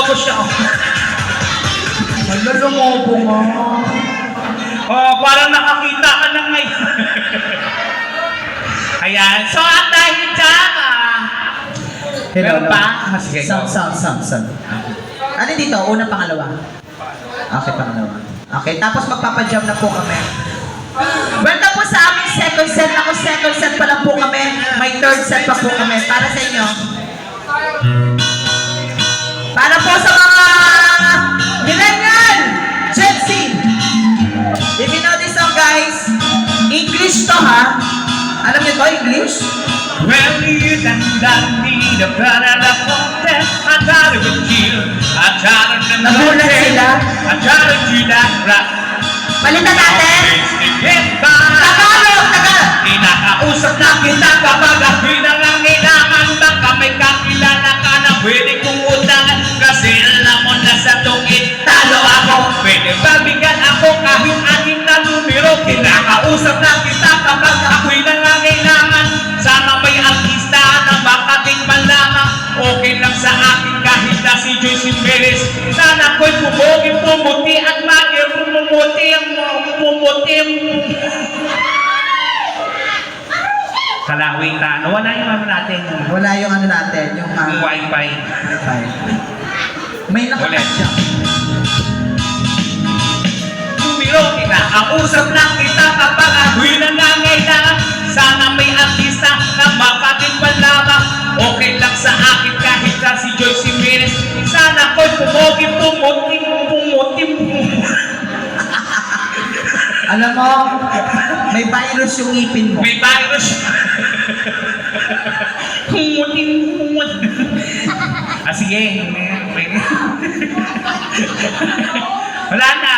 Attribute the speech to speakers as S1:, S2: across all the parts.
S1: lumobo siya.
S2: Hala, lumobo nga.
S1: Oh, parang nakakita ka na ngayon. Ayan. So, at dahil dyan, meron pa? Sige, go.
S2: Sound. Ano dito? Una, pangalawa? Okay, pangalawa. Okay, tapos magpapajam na po kami. Welcome po sa aming second set. Ako second set pa lang po kami. May third set pa po kami. Para sa inyo. Para po sa mga millennial, Gen Z. If you know this song, guys, English to, ha? Alam niyo to, English?
S1: Well, you don't need a better contest. I gotta with you. I gotta
S2: Nagulat sila.
S1: I gotta do that rap.
S2: Palitan natin. Tagalog!
S1: Kinakausap na kita kapag ako'y nangangailangan. Baka may kakilala ka na pwede kong utangan. Kasi alam mo na sa tungit talo ako. Pwede ba bigyan ako kahit aking na numero? Kinakausap na kita kapag ako'y nangangailangan. Sana may artista na makatingman lamang. Okay lang sa akin kahit na si Joyce Perez. Sana ko'y pumuti at magirong pumuti. Kalawing ta. Wala yung ano natin.
S2: Wala yung ano natin, yung
S1: Wi-Fi.
S2: May nakakasya.
S1: Tumiro kita, ang usap lang kita kapag ako'y nangangailangan. Sana may artista na makatingman lamang. Okay lang sa akin kahit na si Joyce Perez. Sana ko'y pumuti.
S2: Alam mo, may virus yung ngipin mo.
S1: May virus. Pumuti. Sige. Wala na.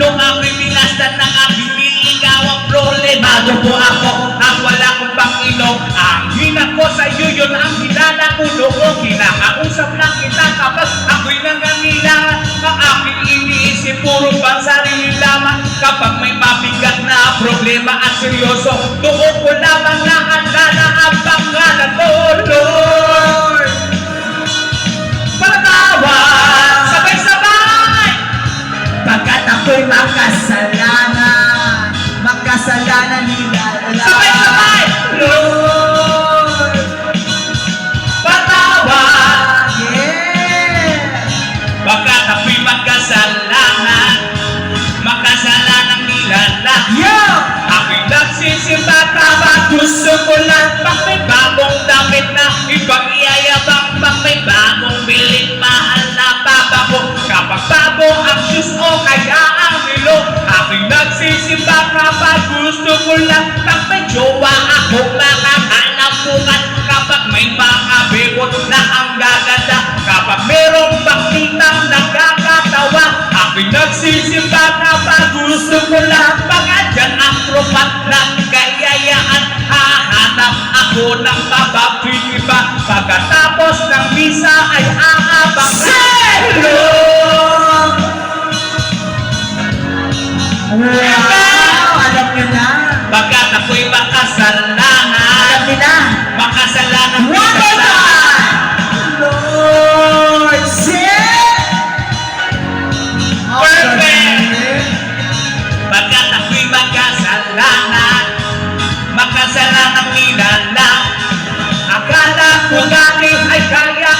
S1: Nung ako'y pinasdan ng aking iligaw ang problemado po ako ang wala kong pang-ilong. Ang hina ko sa iyo, yun ang kilala ko noong. Kinakausap lang kita kapag ako'y nangangailangan. Ang aking iniisip, puro pang sarili lamang. Kapag may mabigat na problema at seryoso, doon ko lamang naalala ang pangalan mo, Lord. Patawad, sabay-sabay.
S2: Pagkat ako'y makasalanan nila.
S1: Sabay-sabay!
S2: Lord!
S1: Patawad!
S2: Yeah!
S1: Pagkat ako'y makasalanan nila lang.
S2: Yeah!
S1: Ako'y nagsisimba kapag gusto ko lang. Pag may bagong damit na ibang iyayabang. Pag may bagong biling mahal na pabango. Kapag bago ang shoes o kaya ang relo. Ako'y nagsisimba kapag gusto ko lang. Pag may jowa ako makakahanap bukas. Kapag may mga bebot na ang gaganda. Kapag merong bakitang nakakatawa. Ako'y nagsisimba kapag gusto ko lang. Pag andyan ang tropat ng kayayaan. Hahanap ako ng mababig iba. Pagkatapos ng misa ay aabang.
S2: Lord! Wow! Alam nyo na.
S1: Pagkat ako'y makasalanan.
S2: Alam nila.
S1: Makasalanan.
S2: One more time! Lord!
S1: Perfect! Pagkat ako'y makasalanan. Makasalanan nila lang. Akala ko dati ay kaya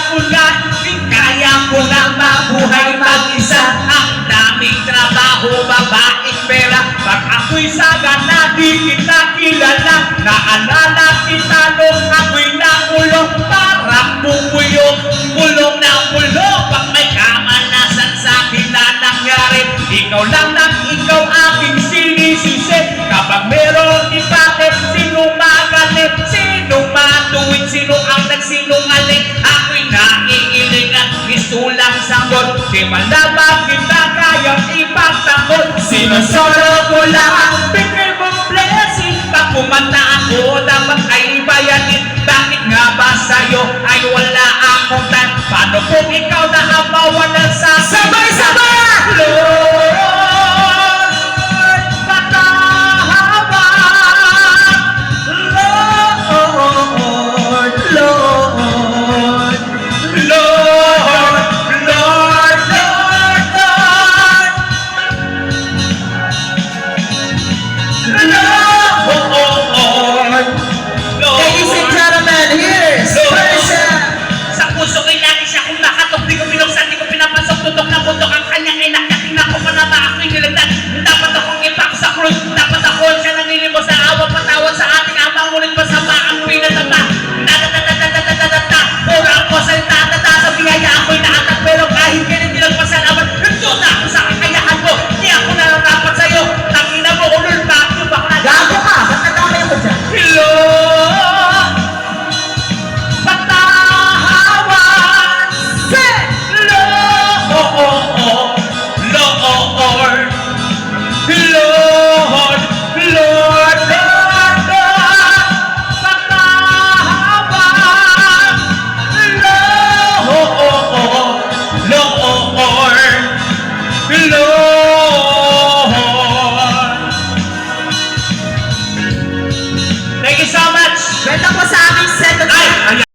S1: ko na mabuhay mag-isa. Ang daming trabaho, babaeng pera. Pag ako'y sagana, di kita kilala. Naalala kita nung ako'y nakulong. Parang pulong na pulong. Pag may kamalasan sa akin na nangyari, ikaw lang nang ikaw aking sinisisi. Kapag meron ipakit, sino magalit, sino matuwid, sino ang nagsinungaling. Ako'y naiiling at gusto lang sanggol. Di malabag kita kayang ipagtanggol. Sinusolo ko lang ang bigay mong blessing. Pag kumanta ako, dapat ay bayanin. Bakit nga ba sa'yo ay wala akong time? Paano kung ikaw na ang mawalan sa sabay-sabay? Lord, patawad. Lord,
S2: Welcome po sa aming second
S1: Ay!
S2: set.
S1: Ayan!